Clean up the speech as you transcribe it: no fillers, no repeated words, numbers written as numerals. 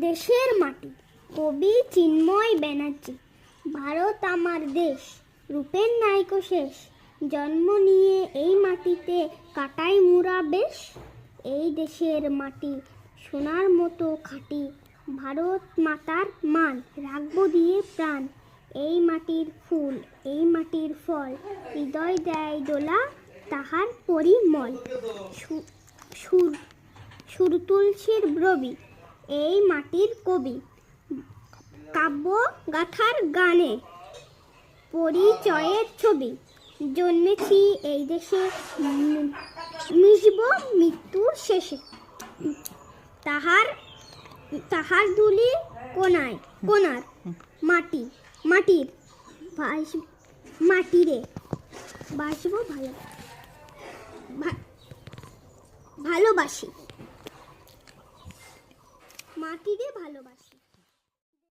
দেশের মাটি, কবি চিন্ময় ব্যানার্জি। ভারত আমার দেশ, রূপের নাইকো শেষ। জন্ম নিয়ে এই মাটিতে কাটাই মুরা বেশ। এই দেশের মাটি সোনার মতো খাঁটি, ভারত মাতার মান রাখবো দিয়ে প্রাণ। এই মাটির ফুল, এই মাটির ফল, হৃদয় দেয় দোলা তাহার পরিমল। সুর তুলসীর ব্রবি, এই মাটির কবি, কাব্য গাথার গানে পরিচয়ের ছবি। জন্মেছি এই দেশে, মিশব মৃত্যুর শেষে। তাহার ধুলি কোনার মাটির মাটিরে বাসবো ভালোবাসি, মাটিরে ভালোবাসি।